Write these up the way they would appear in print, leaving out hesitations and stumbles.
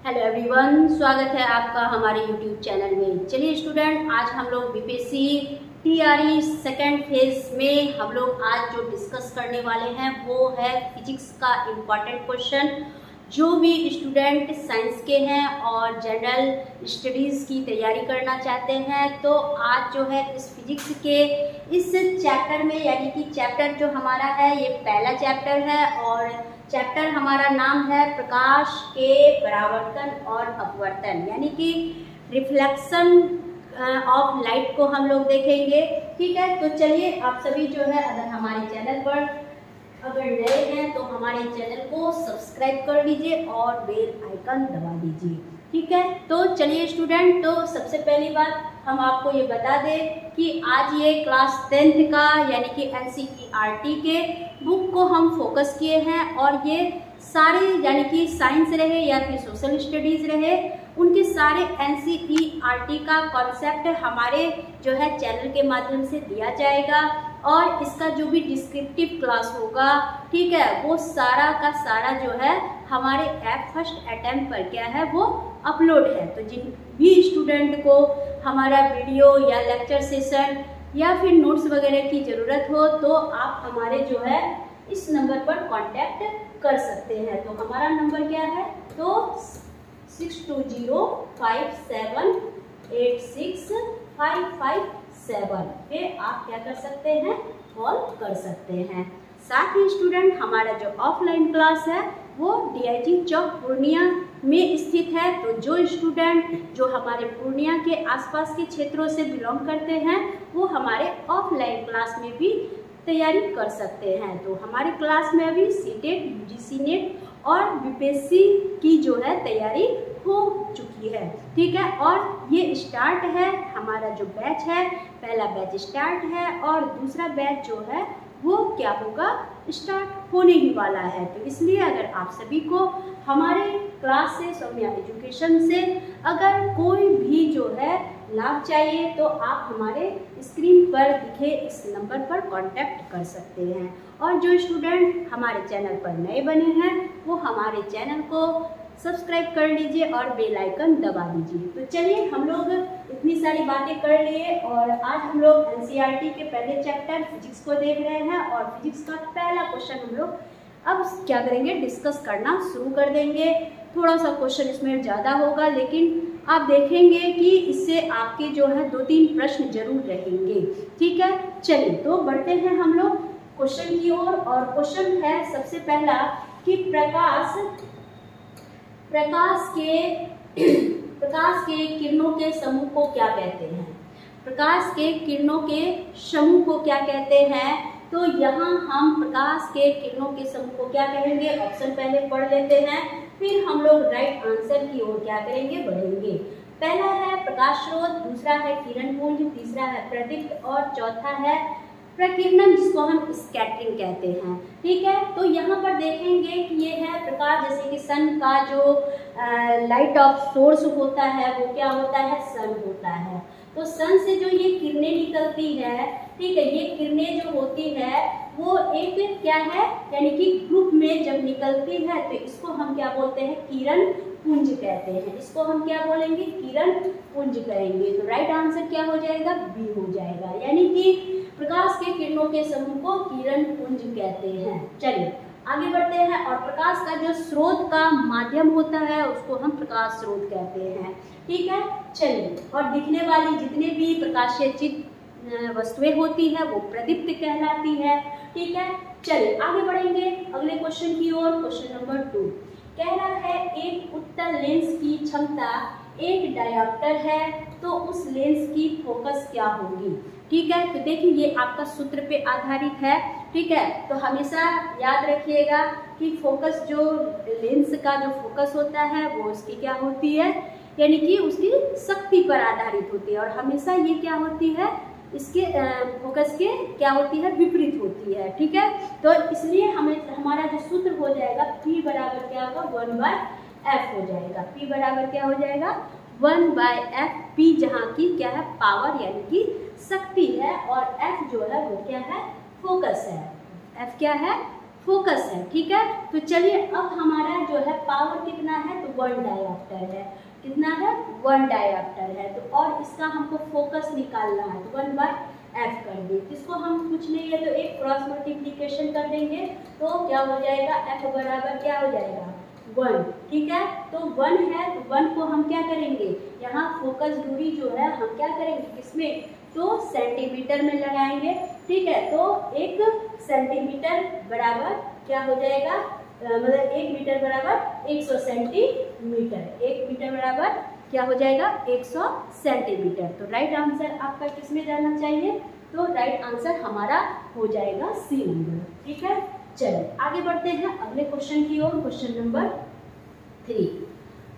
Hello everyone, स्वागत है आपका हमारे यूट्यूब चैनल में। चलिए स्टूडेंट, आज हम लोग बीपीएससी टीआरई सेकेंड फेज में हम लोग आज जो डिस्कस करने वाले हैं वो है फिजिक्स का इम्पॉर्टेंट क्वेश्चन। जो भी स्टूडेंट साइंस के हैं और जनरल स्टडीज़ की तैयारी करना चाहते हैं तो आज जो है इस फिजिक्स के इस चैप्टर में, यानी कि चैप्टर जो हमारा है ये पहला चैप्टर है और चैप्टर हमारा नाम है प्रकाश के परावर्तन और अपवर्तन, यानी कि रिफ्लेक्शन ऑफ लाइट को हम लोग देखेंगे। ठीक है, तो चलिए आप सभी जो है अगर हमारे चैनल पर अगर नए हैं तो हमारे चैनल को सब्सक्राइब कर लीजिए और बेल आइकन दबा दीजिए। ठीक है, तो चलिए स्टूडेंट, तो सबसे पहली बात हम आपको ये बता दें कि आज ये क्लास 10th का यानी कि एनसीईआरटी के बुक को हम फोकस किए हैं और ये सारे यानी कि साइंस रहे या फिर सोशल स्टडीज़ रहे, उनके सारे एनसीईआरटी का कॉन्सेप्ट हमारे जो है चैनल के माध्यम से दिया जाएगा और इसका जो भी डिस्क्रिप्टिव क्लास होगा, ठीक है, वो सारा का सारा जो है हमारे ऐप फर्स्ट अटेम्प्ट पर क्या है वो अपलोड है। तो जिन भी स्टूडेंट को हमारा वीडियो या लेक्चर सेशन या फिर नोट्स वगैरह की ज़रूरत हो तो आप हमारे जो है इस नंबर पर कांटेक्ट कर सकते हैं। तो हमारा नंबर क्या है, तो 6205786557 पे आप क्या कर सकते हैं, कॉल कर सकते हैं। साथ ही स्टूडेंट हमारा जो ऑफलाइन क्लास है वो DIG चौक पूर्णिया में स्थित है। तो जो स्टूडेंट जो हमारे पूर्णिया के आसपास के क्षेत्रों से बिलोंग करते हैं वो हमारे ऑफलाइन क्लास में भी तैयारी कर सकते हैं। तो हमारे क्लास में अभी सीटेट, UGC नेट और बीपीएससी की जो है तैयारी हो चुकी है। ठीक है, और ये स्टार्ट है हमारा जो बैच है, पहला बैच स्टार्ट है और दूसरा बैच जो है वो क्या होगा, स्टार्ट होने ही वाला है। तो इसलिए अगर आप सभी को हमारे क्लास से, सौम्या एजुकेशन से अगर कोई भी जो है लाभ चाहिए तो आप हमारे स्क्रीन पर दिखे इस नंबर पर कांटेक्ट कर सकते हैं। और जो स्टूडेंट हमारे चैनल पर नए बने हैं वो हमारे चैनल को सब्सक्राइब कर लीजिए और बेल आइकन दबा दीजिए। तो चलिए हम लोग इतनी सारी बातें कर लिए और आज हम लोग एनसीईआरटी के पहले चैप्टर फिजिक्स को देख रहे हैं और फिजिक्स का पहला क्वेश्चन हम लोग अब क्या करेंगे, डिस्कस करना शुरू कर देंगे। थोड़ा सा क्वेश्चन इसमें ज़्यादा होगा लेकिन आप देखेंगे कि इससे आपके जो है 2-3 प्रश्न जरूर रहेंगे। ठीक है, चलिए तो बढ़ते हैं हम लोग क्वेश्चन की ओर। और क्वेश्चन है सबसे पहला कि प्रकाश के किरणों के समूह को क्या कहते हैं। प्रकाश के किरणों के समूह को क्या कहते हैं, तो यहाँ हम प्रकाश के किरणों के समूह को क्या कहेंगे, ऑप्शन पहले पढ़ लेते हैं फिर हम लोग राइट आंसर की ओर क्या करेंगे, बढ़ेंगे। पहला है प्रकाश स्रोत, दूसरा है किरण पुंज, तीसरा है प्रदीप्त और चौथा है प्रकीर्णन, जिसको हम स्कैटरिंग कहते हैं। ठीक है, तो यहाँ पर देखेंगे कि ये है प्रकाश, जैसे कि सन का जो लाइट ऑफ सोर्स होता है वो क्या होता है, सन होता है। तो सन से जो ये किरणें निकलती है, ठीक है, ये किरणें जो होती है वो एक क्या है, यानी कि ग्रुप में जब निकलती है तो इसको हम क्या बोलते हैं, किरण पुंज कहते हैं। इसको हम क्या बोलेंगे, किरण पुंज कहेंगे। तो राइट आंसर क्या हो जाएगा, बी हो जाएगा, यानी कि प्रकाश के किरणों के समूह को किरण पुंज कहते हैं। चलिए आगे बढ़ते हैं। और प्रकाश का जो स्रोत का माध्यम होता है उसको हम प्रकाश स्रोत कहते हैं। ठीक है, चलिए, और दिखने वाली जितने भी प्रकाशचित वस्तुएं होती है वो प्रदीप्त कहलाती है। ठीक है, चलिए आगे बढ़ेंगे अगले क्वेश्चन की ओर। क्वेश्चन नंबर 2 कह रहा है एक उत्तल लेंस की क्षमता 1 डायोप्टर है तो उस लेंस की फोकस क्या होगी। ठीक है, तो देखिए ये आपका सूत्र पे आधारित है। ठीक है, तो हमेशा याद रखिएगा कि फोकस, जो लेंस का जो फोकस होता है वो उसकी क्या होती है, यानी कि उसकी शक्ति पर आधारित होती है और हमेशा ये क्या होती है, इसके फोकस के क्या होती है, विपरीत होती है। ठीक है, तो इसलिए हमें हमारा जो सूत्र हो जाएगा P बराबर क्या होगा, 1/f हो जाएगा। P बराबर क्या हो जाएगा, 1/f। P जहाँ की क्या है, पावर यानी कि शक्ति है और F जो है वो क्या है, फोकस है। F क्या है, फोकस है, ठीक है। तो चलिए अब हमारा जो है पावर कितना है, तो 1 डायोप्टर है। कितना है, 1 डायोप्टर है। तो और इसका हमको फोकस निकालना है, तो 1/f कर दें। इसको हम कुछ नहीं है तो एक क्रॉस मल्टीप्लीकेशन कर देंगे, तो क्या हो जाएगा, f बराबर क्या हो जाएगा, 1, ठीक है। तो 1 है, तो 1 को हम क्या करेंगे, यहाँ फोकस दूरी जो है हम क्या करेंगे, किसमें, तो सेंटीमीटर में लगाएंगे, ठीक है। तो 1 सेंटीमीटर बराबर क्या हो जाएगा, मतलब 1 मीटर बराबर 100 सेंटीमीटर। 1 मीटर बराबर क्या हो जाएगा, 100 सेंटीमीटर। तो राइट आंसर आपका किसमें जाना चाहिए, तो राइट आंसर हमारा हो जाएगा सी नंबर, ठीक है। चलिए आगे बढ़ते हैं अगले क्वेश्चन की ओर। Question number 3।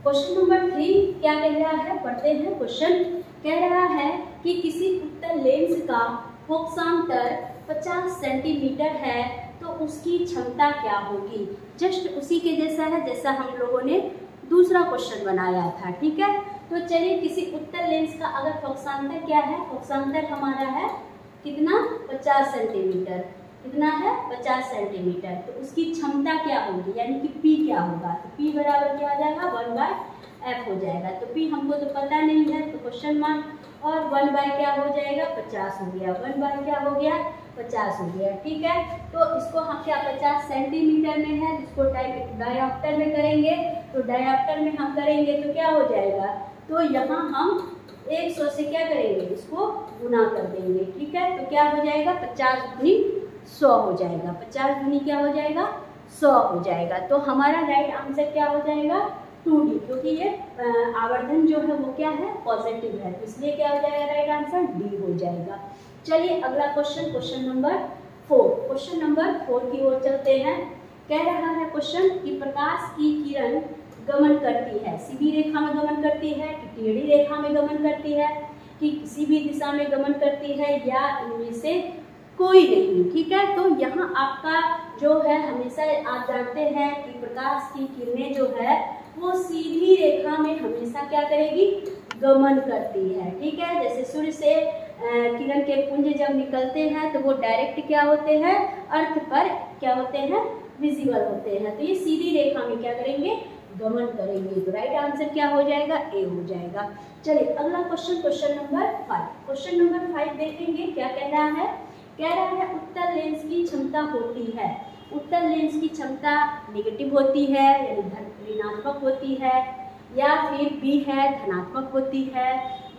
क्वेश्चन नंबर 3 क्या कह रहा है, पढ़ते हैं। क्वेश्चन कह रहा है कि किसी उत्तल लेंस का फोकसांतर 50 सेंटीमीटर है तो उसकी क्षमता क्या होगी। जस्ट उसी के जैसा है जैसा हम लोगों ने दूसरा क्वेश्चन बनाया था, ठीक है। तो चलिए किसी उत्तल लेंस का अगर फोकसांतर क्या है, फोकसांतर हमारा है कितना, 50 सेंटीमीटर। कितना है, 50 सेंटीमीटर। तो उसकी क्षमता क्या होगी, यानी कि P क्या होगा, तो P बराबर क्या हो जाएगा, 1/f हो जाएगा। तो P हमको तो पता नहीं है, तो क्वेश्चन मार्क, और 1 बाय क्या हो जाएगा, 50 हो गया। 1 बाय क्या हो गया, 50 हो गया, ठीक है। तो इसको हम क्या 50 सेंटीमीटर में है, इसको डायोप्टर में करेंगे, तो डायोप्टर में हम करेंगे तो क्या हो जाएगा, तो यहाँ हम 100 से क्या करेंगे, इसको गुना कर देंगे, ठीक है। तो क्या हो जाएगा, 50 गुनी 100 हो जाएगा। 50 गुनी क्या हो जाएगा, 100 हो जाएगा। तो हमारा राइट आंसर क्या हो जाएगा, 2D, क्योंकि ये आवर्धन जो है वो क्या है, पॉजिटिव है, तो इसलिए क्या हो जाएगा, राइट आंसर D हो जाएगा। चलिए अगला question, question number 4। Question number 4 की ओर चलते हैं। कह रहा है क्वेश्चन कि प्रकाश की किरण गमन करती है, सीधी रेखा में गमन करती है कि टेढ़ी रेखा में गमन करती है, कि किसी भी दिशा में गमन करती है, या इनमें से कोई नहीं, ठीक है। तो यहाँ आपका जो है, हमेशा आप जानते हैं कि प्रकाश की किरणें जो है वो सीधी रेखा में हमेशा क्या करेगी, गमन करती है, ठीक है। जैसे सूर्य से किरण के पुंज जब निकलते हैं तो वो डायरेक्ट क्या होते हैं, अर्थ पर क्या होते हैं, विजिबल होते हैं। तो ये सीधी रेखा में क्या करेंगे, गमन करेंगे। तो राइट आंसर क्या हो जाएगा, ए हो जाएगा। चलिए अगला question, question number 5। Question number 5 देखेंगे क्या कह रहा है। कह रहा है उत्तल लेंस की क्षमता होती है, उत्तल लेंस की क्षमता नेगेटिव होती है, यानी ऋणात्मक होती है, या फिर बी है धनात्मक होती है,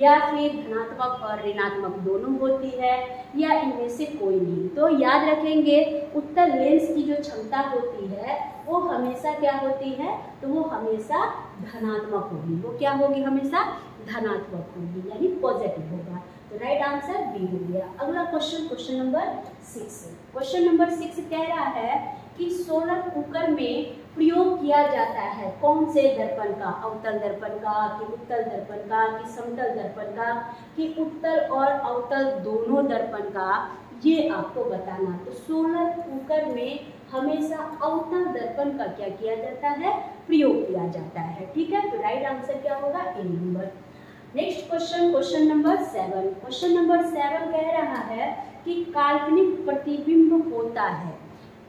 या फिर धनात्मक और ऋणात्मक दोनों होती है, या इनमें से कोई नहीं। तो याद रखेंगे उत्तल लेंस की जो क्षमता होती है वो हमेशा क्या होती है, तो वो हमेशा धनात्मक होगी। वो क्या होगी, हमेशा धनात्मक होगी, यानी पॉजिटिव होगा। तो राइट आंसर बी हो गया। अगला question, question number 6। Question number 6 कह रहा है कि सोलर कुकर में प्रयोग किया जाता है कौन से दर्पण का, अवतल दर्पण का, कि उत्तल दर्पण का, कि समतल दर्पण का, कि उत्तल और अवतल दोनों दर्पण का, ये आपको बताना। तो सोलर कुकर में हमेशा अवतल दर्पण का क्या किया जाता है, प्रयोग किया जाता है, ठीक है। तो राइट आंसर क्या होगा, A number. Next question, question number 7। Question number 7 कह रहा है कि काल्पनिक प्रतिबिंब होता है,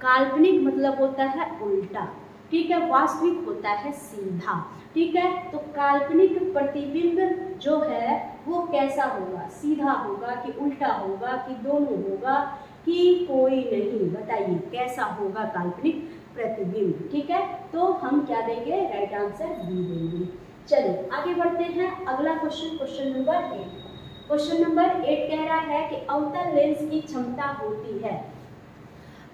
काल्पनिक मतलब होता है उल्टा, ठीक है, वास्तविक होता है सीधा, ठीक है। तो काल्पनिक प्रतिबिंब जो है वो कैसा होगा, सीधा होगा कि उल्टा होगा कि दोनों होगा कि कोई नहीं, बताइए कैसा होगा काल्पनिक प्रतिबिंब, ठीक है। तो हम क्या देंगे, राइट आंसर बी देंगे। चलिए आगे बढ़ते हैं। अगला question, question number 8। Question number 8 कह रहा है कि अवतल लेंस की क्षमता होती है,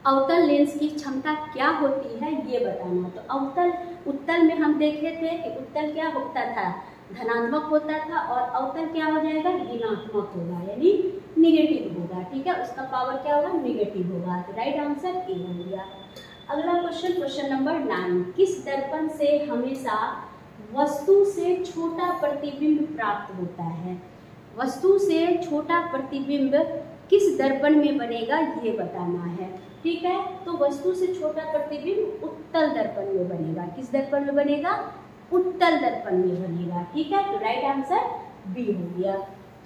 अवतल लेंस की क्षमता क्या होती है ये बताना। तो अवतल, उत्तल में हम देखे थे कि उत्तल क्या होता था, धनात्मक होता था, और अवतल क्या हो जाएगा, ऋणात्मक होगा, यानी निगेटिव होगा, ठीक है। उसका पावर क्या होगा, निगेटिव होगा। तो राइट आंसर ए हो गया। अगला क्वेश्चन, क्वेश्चन नंबर 9। किस दर्पण से हमेशा वस्तु से छोटा प्रतिबिंब प्राप्त होता है, वस्तु से छोटा प्रतिबिंब किस दर्पण में बनेगा ये बताना है, ठीक है। तो वस्तु से छोटा प्रतिबिंब उत्तल दर्पण में बनेगा, किस दर्पण में बनेगा, उत्तल दर्पण में बनेगा, ठीक है। तो राइट आंसर बी हो गया।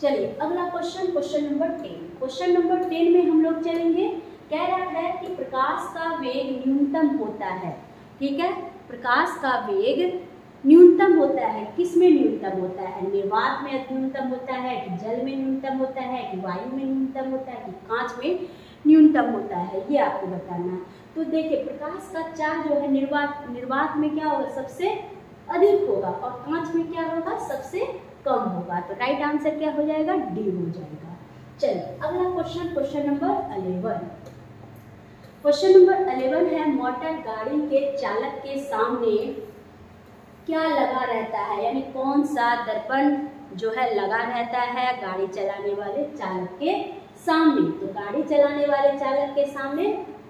चलिए अगला question, question number 10। Question number 10 में हम लोग चलेंगे कह रहा है कि प्रकाश का वेग न्यूनतम होता है। ठीक है, प्रकाश का वेग न्यूनतम होता है। किस में न्यूनतम होता है? निर्वात में न्यूनतम होता है कि जल में न्यूनतम होता है कि वायु में न्यूनतम होता है कि कांच में न्यूनतम होता है, ये आपको बताना है। तो देखिए प्रकाश का चार्ज जो है निर्वात में क्या होगा? सबसे अधिक होगा और कांच में क्या होगा? सबसे कम होगा। तो राइट आंसर क्या हो जाएगा? डी हो जाएगा। चलिए अगला क्वेश्चन नंबर 11। क्वेश्चन नंबर 11 है मोटर गाड़ी के चालक के सामने क्या लगा रहता है, यानी कौन सा दर्पण जो है लगा रहता है गाड़ी चलाने वाले चालक के सामने। तो गाड़ी चलाने वाले चालक के सामने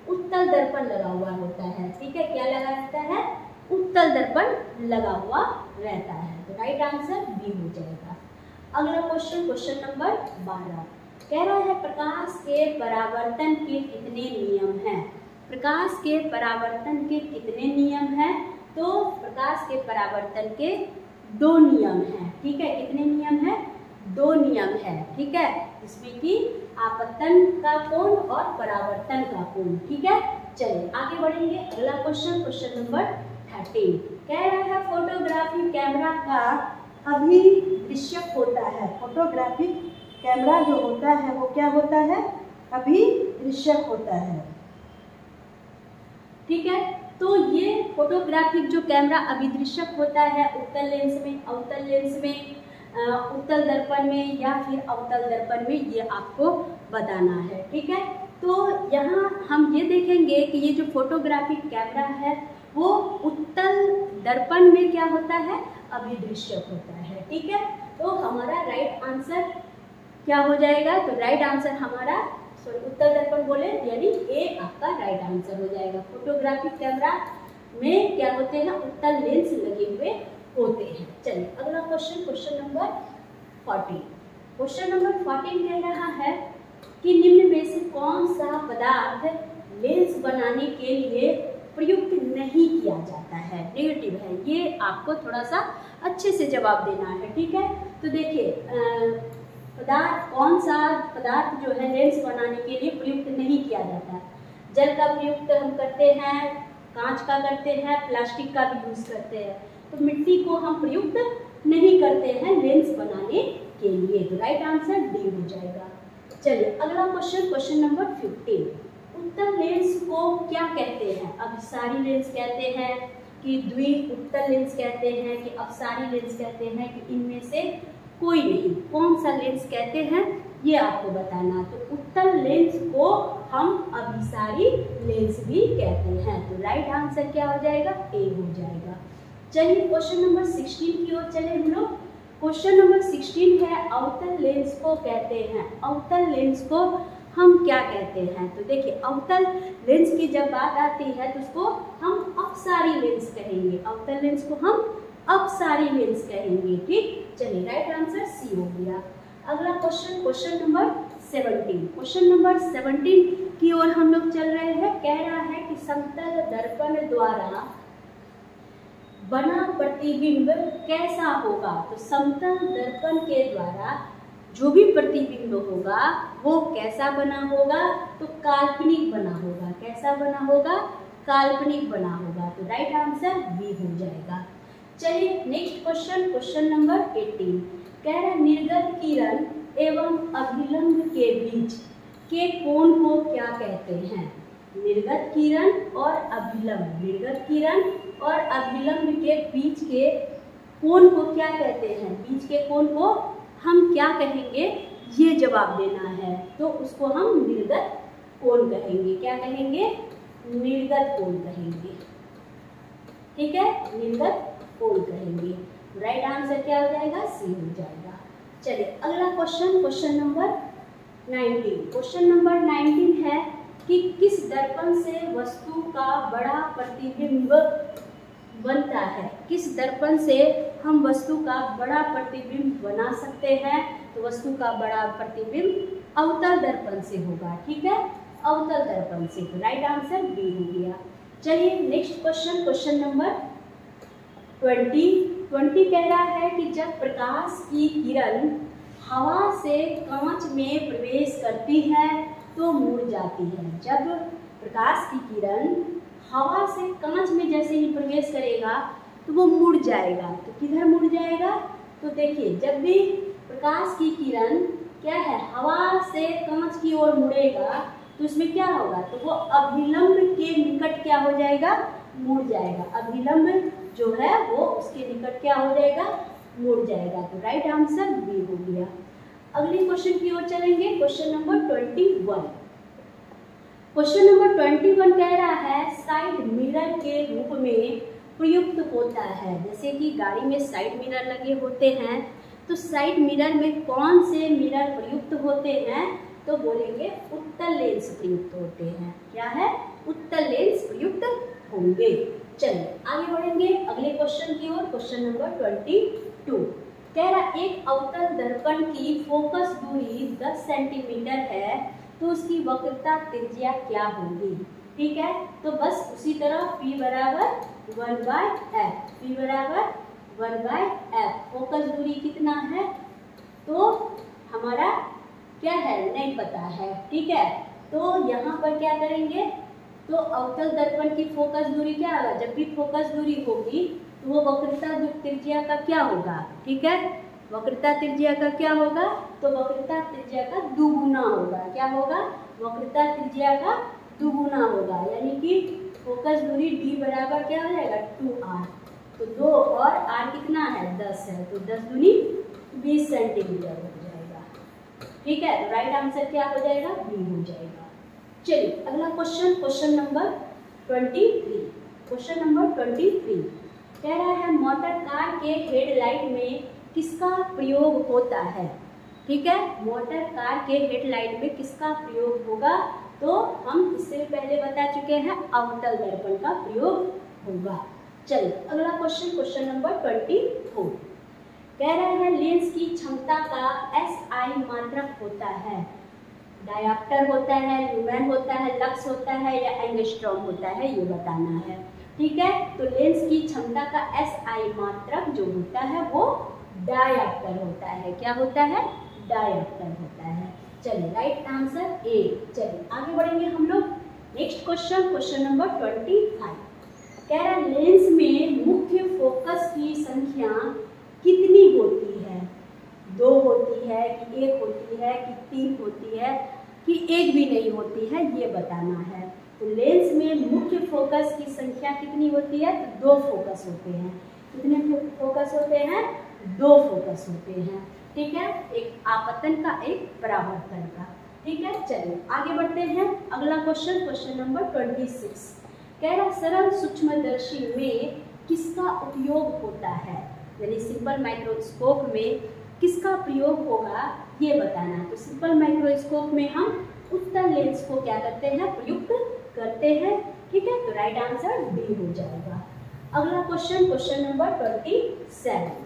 उत्तल दर्पण लगा हुआ होता है। ठीक है, क्या लगा रहता है? उत्तल दर्पण लगा हुआ रहता है। तो राइट आंसर बी हो जाएगा। अगला क्वेश्चन नंबर 12 कह रहा है प्रकाश के परावर्तन के कितने नियम हैं? प्रकाश के परावर्तन के कितने नियम हैं? तो प्रकाश के परावर्तन के 2 नियम हैं। ठीक है, कितने नियम हैं? 2 नियम है। ठीक है, इसमें कि आपतन का कोण और परावर्तन का कोण। ठीक है, चलिए आगे बढ़ेंगे। अगला क्वेश्चन नंबर 13 कह रहा है फोटोग्राफी कैमरा का अभिदृश्यक होता है। फोटोग्राफी कैमरा जो होता है वो क्या होता है? अभिदृश्यक होता है। ठीक है, तो ये फोटोग्राफिक जो कैमरा अभिदृश्यक होता है उत्तल लेंस में, अवतल लेंस में, उत्तल दर्पण में या फिर अवतल दर्पण में, ये आपको बताना है। ठीक है, तो यहाँ हम ये देखेंगे कि ये जो फोटोग्राफिक कैमरा है वो उत्तल दर्पण में क्या होता है? अभिदृश्यक होता है। ठीक है, तो हमारा राइट आंसर क्या हो जाएगा? तो राइट आंसर हमारा उत्तल दर्पण बोले यानी ए आपका राइट आंसर हो जाएगा। फोटोग्राफिक कैमरा में क्या होते हैं? उत्तल लेंस लगे हुए होते हैं। चलिए अगला क्वेश्चन नंबर 14। क्वेश्चन नंबर 14 कह रहा है कि निम्न में से कौन सा पदार्थ लेंस बनाने के लिए प्रयुक्त नहीं किया जाता है? नेगेटिव है, ये आपको थोड़ा सा अच्छे से जवाब देना है। ठीक है, तो देखिए पदार्थ, कौन सा पदार्थ जो है लेंस बनाने के लिए प्रयुक्त नहीं किया जाता है? जल का प्रयुक्त हम करते हैं, कांच का करते हैं, प्लास्टिक का भी यूज करते हैं। तो मिट्टी को हम प्रयुक्त नहीं करते हैं लेंस बनाने के लिए। तो राइट आंसर डी हो जाएगा। चलिए अगला क्वेश्चन नंबर 15। उत्तल लेंस को क्या कहते हैं? अभिसारी लेंस कहते हैं कि द्वि उत्तल लेंस कहते हैं कि अपसारी लेंस कहते हैं कि इनमें से कोई नहीं? कौन सा लेंस कहते हैं ये आपको बताना। तो उत्तल लेंस को हम अभिसारी लेंस भी कहते हैं। तो राइट आंसर क्या हो जाएगा? ए हो जाएगा। चलिए क्वेश्चन नंबर 16 की ओर चले हम लोग। क्वेश्चन नंबर 16 है अवतल लेंस को कहते हैं। अवतल लेंस को हम क्या कहते हैं? तो देखिए अवतल लेंस की जब बात आती है तो उसको हम अपसारी लेंस कहेंगे। अवतल लेंस को हम अपसारी लेंस कहेंगे। ठीक, चलिए राइट आंसर सी हो गया। अगला क्वेश्चन नंबर 17। क्वेश्चन नंबर 17 की ओर हम लोग चल रहे हैं। कह रहा है कि समतल दर्पण द्वारा बना प्रतिबिंब कैसा होगा? तो समतल दर्पण के द्वारा जो भी प्रतिबिंब होगा वो कैसा बना होगा? तो काल्पनिक बना होगा। कैसा बना होगा? काल्पनिक बना होगा। तो राइट आंसर बी हो जाएगा। चलिए नेक्स्ट क्वेश्चन नंबर 18 कह रहा है निर्गत किरण एवं अभिलंब के बीच के कोण को क्या कहते हैं? निर्गत किरण और अभिलंब, निर्गत किरण और अभिलंब के बीच के कोण को क्या कहते हैं? बीच के कोण को हम क्या कहेंगे ये जवाब देना है। तो उसको हम निर्गत कोण कहेंगे। क्या कहेंगे? निर्गत कोण कहेंगे। ठीक है, निर्गत कोण कहेंगे। राइट आंसर क्या हो जाएगा? सी हो जाएगा। चलिए अगला क्वेश्चन नंबर 19। क्वेश्चन नंबर 19 है कि किस दर्पण से वस्तु का बड़ा प्रतिबिंब बनता है? किस दर्पण से हम वस्तु का बड़ा प्रतिबिंब बना सकते हैं? तो वस्तु का बड़ा प्रतिबिंब अवतल दर्पण से होगा। ठीक है, अवतल दर्पण से। तो राइट आंसर बी हो गया। चलिए नेक्स्ट क्वेश्चन नंबर 20 कह रहा है कि जब प्रकाश की किरण हवा से कांच में प्रवेश करती है तो मुड़ जाती है। जब प्रकाश की किरण हवा से कांच में जैसे ही प्रवेश करेगा तो वो मुड़ जाएगा। तो किधर मुड़ जाएगा? तो देखिए, जब भी प्रकाश की किरण क्या है, हवा से कांच की ओर मुड़ेगा तो उसमें क्या होगा? तो वो अभिलंब के निकट क्या हो जाएगा? मुड़ जाएगा। अभिलंब जो है वो उसके निकट क्या हो जाएगा? मुड़ जाएगा। तो राइट आंसर बी हो गया। अगले क्वेश्चन की ओर चलेंगे। Question number 21। क्वेश्चन नंबर 21 कह रहा है साइड मिरर के रूप में प्रयुक्त होता है। जैसे कि गाड़ी में साइड मिरर लगे होते हैं, तो साइड मिरर में कौन से मिरर प्रयुक्त होते हैं? तो बोलेंगे उत्तल लेंस प्रयुक्त होते हैं। क्या है? उत्तल लेंस प्रयुक्त होंगे। चलिए आगे बढ़ेंगे अगले क्वेश्चन की ओर। क्वेश्चन नंबर 22 कह रहा एक अवतल दर्पण की फोकस दूरी 10 सेंटीमीटर है तो उसकी वक्रता त्रिज्या क्या होगी? ठीक है, तो बस उसी तरह P बराबर 1/f, P बराबर 1/f। फोकस दूरी कितना है तो हमारा क्या है, नहीं पता है। ठीक है, तो यहाँ पर क्या करेंगे, तो अवतल दर्पण की फोकस दूरी क्या होगा? जब भी फोकस दूरी होगी तो वो वक्रता त्रिज्या का क्या होगा? ठीक है, वक्रता त्रिज्या का क्या होगा? तो वक्रता त्रिज्या का दुगुना होगा। क्या होगा? वक्रता त्रिज्या का दुगुना होगा। यानी कि फोकस दूरी d बराबर क्या हो जाएगा? 2r। तो 2 और r कितना है? 10 है। तो 10 दूनी 20 सेंटीमीटर हो जाएगा। ठीक है, तो राइट आंसर क्या हो जाएगा? बी हो जाएगा। चलिए अगला question, question number 23। Question number 23 कह रहा है मोटर कार के हेडलाइट में किसका प्रयोग होता है? ठीक है, मोटर कार के हेडलाइट में किसका प्रयोग होगा? तो हम इससे पहले बता चुके हैं अवतल दर्पण का प्रयोग होगा। चलिए अगला क्वेश्चन, क्वेश्चन नंबर 24 कह रहा है लेंस की क्षमता का SI मात्रक होता है। डायऑप्टर होता है, ल्यूमेन होता है, लक्स होता है या एंगस्ट्रॉम होता है, ये बताना है। ठीक है, तो लेंस की क्षमता का SI मात्रक जो होता है वो डायऑप्टर होता है। क्या होता है? डायऑप्टर होता है। चलिए राइट आंसर ए। चलिए आगे बढ़ेंगे हम लोग। नेक्स्ट क्वेश्चन, क्वेश्चन नंबर 25 कह रहा है लेंस में मुख्य फोकस की संख्या कितनी होती है? 2 होती है कि 1 होती है कि 3 होती है कि 1 भी नहीं होती है, ये बताना है। तो लेंस में मुख्य फोकस की संख्या कितनी होती है? तो 2 फोकस होते हैं। कितने फोकस होते हैं? 2 फोकस होते हैं। ठीक है, एक आपतन का, एक परावर्तन का। ठीक है, चलिए आगे बढ़ते हैं। अगला क्वेश्चन, क्वेश्चन नंबर 26 कह रहा सरल सूक्ष्मदर्शी में किसका उपयोग होता है? यानी सिंपल माइक्रोस्कोप में किसका प्रयोग होगा ये बताना। तो सिंपल माइक्रोस्कोप में हम उत्तल लेंस को क्या करते हैं? प्रयुक्त करते हैं। ठीक है, तो राइट आंसर बी हो जाएगा। अगला question, question number 27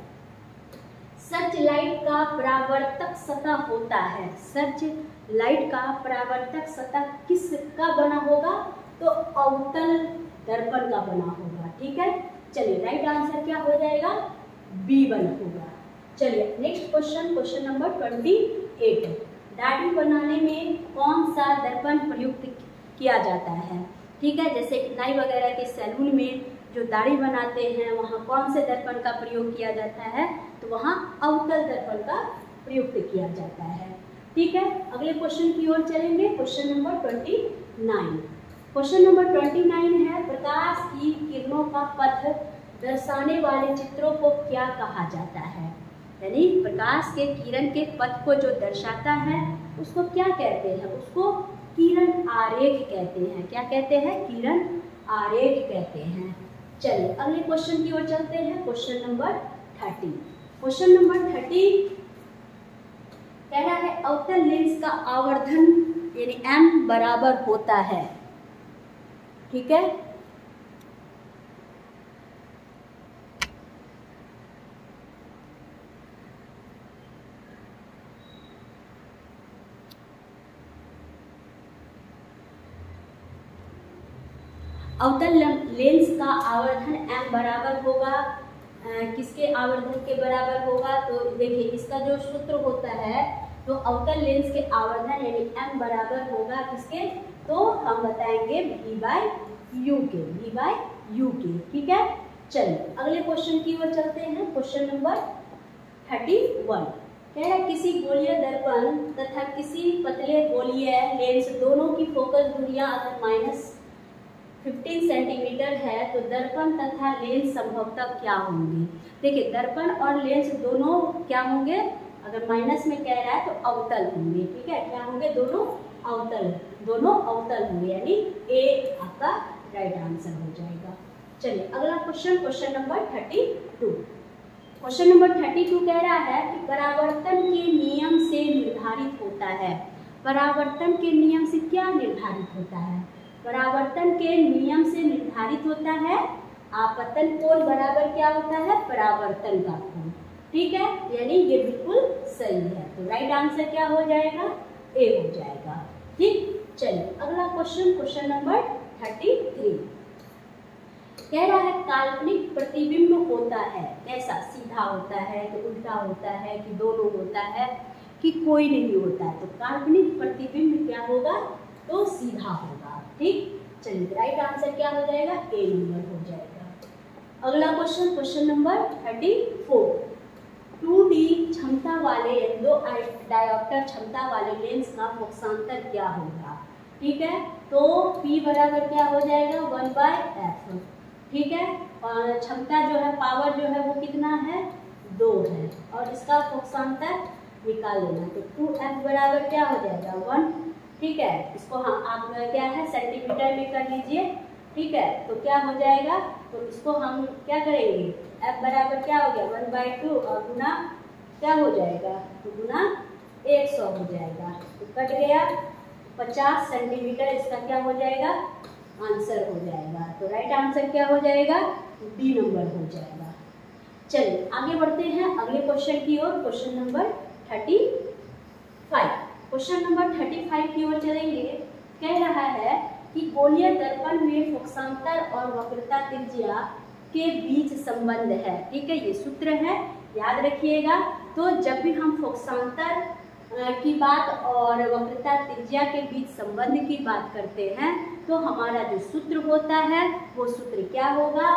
search light का परावर्तक सतह होता है। सर्च लाइट का परावर्तक सतह किसका बना होगा? तो अवतल दर्पण का बना होगा। ठीक है, चलिए राइट आंसर क्या हो जाएगा? बी बना होगा। चलिए नेक्स्ट क्वेश्चन, क्वेश्चन नंबर 28 दाढ़ी बनाने में कौन सा दर्पण प्रयुक्त किया जाता है? ठीक है, जैसे नाई वगैरह के सैलून में जो दाढ़ी बनाते हैं वहाँ कौन से दर्पण का प्रयोग किया जाता है? तो वहाँ अवतल दर्पण का प्रयुक्त किया जाता है। ठीक है, अगले क्वेश्चन की ओर चलेंगे। Question number 29। क्वेश्चन नंबर 29 है प्रकाश की किरणों का पथ दर्शाने वाले चित्रों को क्या कहा जाता है? यानी प्रकाश के किरण के पथ को जो दर्शाता है उसको क्या कहते हैं? उसको किरण आरेख कहते हैं। क्या कहते हैं? किरण आरेख कहते हैं। चलिए अगले क्वेश्चन की ओर चलते हैं। Question number 30। क्वेश्चन नंबर 30 कह रहा है अवतल लेंस का आवर्धन यानी m बराबर होता है। ठीक है, अवतल लेंस का आवर्धन m बराबर होगा किसके आवर्धन के बराबर होगा? तो देखिए इसका जो सूत्र होता है तो अवतल लेंस के आवर्धन यानी m बराबर होगा किसके, तो हम बताएंगे v/u के, ठीक है। चलिए अगले क्वेश्चन की ओर चलते हैं। क्वेश्चन नंबर 31 कह रहा है किसी गोलीय दर्पण तथा किसी पतले गोलीय लेंस दोनों की फोकस दूरियां अगर -15 सेंटीमीटर है तो दर्पण तथा लेंस संभवतः क्या होंगे। देखिए दर्पण और लेंस दोनों क्या होंगे, अगर माइनस में कह रहा है तो अवतल होंगे, ठीक है। क्या होंगे, दोनों अवतल होंगे, यानी ए आपका राइट आंसर हो जाएगा। चलिए अगला क्वेश्चन नंबर 32। क्वेश्चन नंबर 32 कह रहा है कि परावर्तन के नियम से निर्धारित होता है। परावर्तन के नियम से क्या निर्धारित होता है, परावर्तन के नियम से निर्धारित होता है आपतन कोण बराबर क्या होता है, परावर्तन का कोण, ठीक है। यानी ये बिल्कुल सही है, तो राइट आंसर क्या हो जाएगा, ए हो जाएगा, ठीक। चलिए अगला क्वेश्चन नंबर 33 कह रहा है काल्पनिक प्रतिबिंब होता है कैसा, सीधा होता है कि उल्टा होता है कि दोनों होता है कि कोई नहीं होता है। तो काल्पनिक प्रतिबिंब क्या होगा, तो सीधा होगा, ठीक। चलिए राइट आंसर क्या हो जाएगा, ए नंबर हो जाएगा। अगला क्वेश्चन नंबर 34 2D क्षमता वाले दो डायोप्टर क्षमता वाले लेंस का फोकसांतर क्या होगा, ठीक है। तो P बराबर क्या हो जाएगा, 1/f, ठीक है। और क्षमता जो है, पावर जो है वो कितना है, 2 है, और इसका फोकसांतर निकाल लेना। तो 2f बराबर क्या हो जाएगा, 1, ठीक है। इसको हम आप क्या है सेंटीमीटर में कर लीजिए, ठीक है। तो क्या हो जाएगा, तो इसको हम क्या करेंगे, f बराबर क्या हो गया 1/2 और गुना क्या हो जाएगा, तो गुना 100 हो जाएगा। तो कट गया 50 सेंटीमीटर, इसका क्या हो जाएगा, आंसर हो जाएगा। तो राइट आंसर क्या हो जाएगा, डी नंबर हो जाएगा। चलिए आगे बढ़ते हैं अगले क्वेश्चन की ओर। क्वेश्चन नंबर 35, क्वेश्चन नंबर 35 की ओर चलेंगे। कह रहा है कि गोलीय दर्पण में फोकसांतर और वक्रता त्रिज्या के बीच संबंध है, ठीक है। ये सूत्र है, याद रखिएगा। तो जब भी हम फोकसांतर की बात और वक्रता त्रिज्या के बीच संबंध की बात करते हैं तो हमारा जो सूत्र होता है वो सूत्र क्या होगा,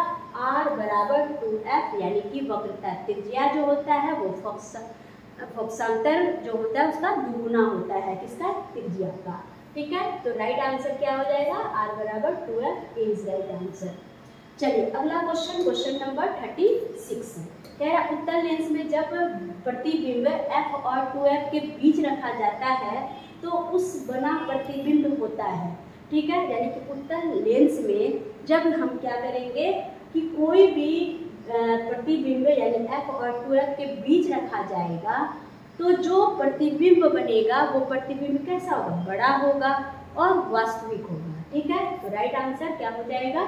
r बराबर 2f, यानी कि वक्रता त्रिज्या जो होता है वो फोकसांतर जो होता है उसका दुगुना होता है, किसका, त्रिज्या का, ठीक है। तो राइट आंसर क्या हो जाएगा, r बराबर 2f इज राइट आंसर। चलिए अगला क्वेश्चन नंबर 36 कह रहा उत्तल लेंस में जब प्रतिबिंब f और 2f के बीच रखा जाता है तो उस बना प्रतिबिंब होता है, ठीक है। यानी कि उत्तल लेंस में जब हम क्या करेंगे कि कोई भी प्रतिबिंब यानी f और 2f के बीच रखा जाएगा तो जो प्रतिबिंब बनेगा वो प्रतिबिंब कैसा होगा, बड़ा होगा और वास्तविक होगा, ठीक है। तो राइट आंसर क्या हो जाएगा,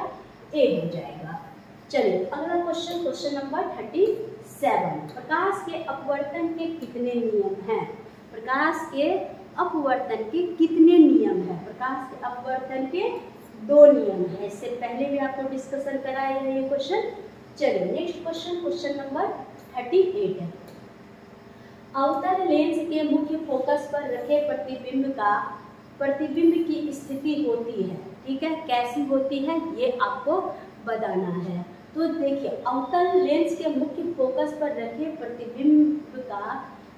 ए हो जाएगा। चलिए अगला क्वेश्चन नंबर 37 प्रकाश के अपवर्तन के कितने नियम हैं, प्रकाश के अपवर्तन के कितने नियम हैं। प्रकाश के अपवर्तन के 2 नियम हैं, इससे पहले भी आपको डिस्कशन कराया है ये क्वेश्चन। चलिए नेक्स्ट क्वेश्चन नंबर 38 है। अवतल लेंस के मुख्य फोकस पर रखे प्रतिबिंब की स्थिति होती है, ठीक है। कैसी होती है ये आपको बताना है। तो देखिए अवतल लेंस के मुख्य फोकस पर रखे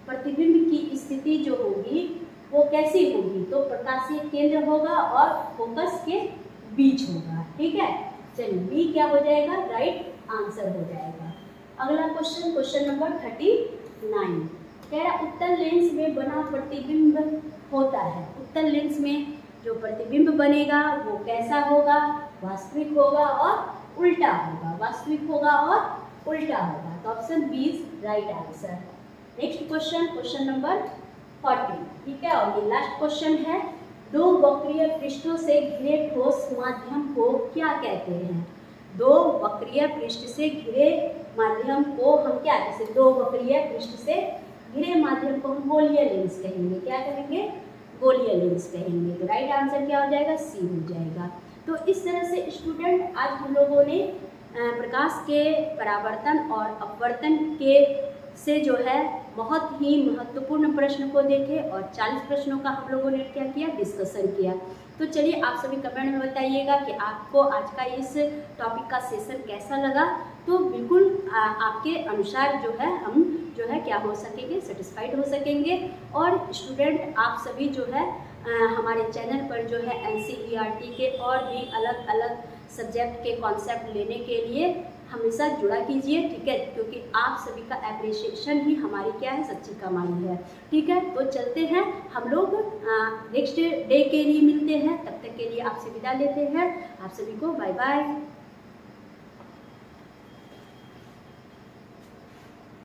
प्रतिबिंब की स्थिति जो होगी वो कैसी होगी, तो प्रकाशीय केंद्र होगा और फोकस के बीच होगा, ठीक है। चलिए बी क्या हो जाएगा, राइट आंसर हो जाएगा। अगला क्वेश्चन नंबर 39 कह रहा उत्तल लेंस में बना प्रतिबिंब होता है। उत्तल लेंस में जो प्रतिबिंब बनेगा वो कैसा होगा, वास्तविक होगा और उल्टा होगा, वास्तविक होगा और उल्टा होगा। तो option B is right answer. Next question number 40, ठीक है। और ये लास्ट क्वेश्चन है, 2 वक्रीय पृष्ठों से घिरे ठोस माध्यम को क्या कहते हैं। 2 वक्रीय पृष्ठ से घिरे माध्यम को हम क्या, जैसे 2 वक्रीय पृष्ठ से घिरे माध्यम को हम गोलीय लेंस कहेंगे, क्या कहेंगे, गोलीय लेंस कहेंगे। तो राइट आंसर क्या हो जाएगा, सी हो जाएगा। तो इस तरह से स्टूडेंट आज हम लोगों ने प्रकाश के परावर्तन और अपवर्तन के से जो है बहुत ही महत्वपूर्ण प्रश्न को देखे और 40 प्रश्नों का हम लोगों ने क्या किया, डिस्कशन किया। तो चलिए आप सभी कमेंट में बताइएगा कि आपको आज का इस टॉपिक का सेशन कैसा लगा। तो बिल्कुल आपके अनुसार जो है हम जो है क्या हो सकेंगे, सेटिस्फाइड हो सकेंगे। और स्टूडेंट आप सभी जो है हमारे चैनल पर जो है NCERT के और भी अलग अलग सब्जेक्ट के कॉन्सेप्ट लेने के लिए हमेशा जुड़ा कीजिए, ठीक है, क्योंकि आप सभी का एप्रिसिएशन ही हमारी क्या है, सच्ची कमाई है। ठीक है, तो चलते हैं हम लोग नेक्स्ट डे के लिए मिलते हैं। तब तक के लिए आपसे विदा लेते हैं। आप सभी को बाय बाय।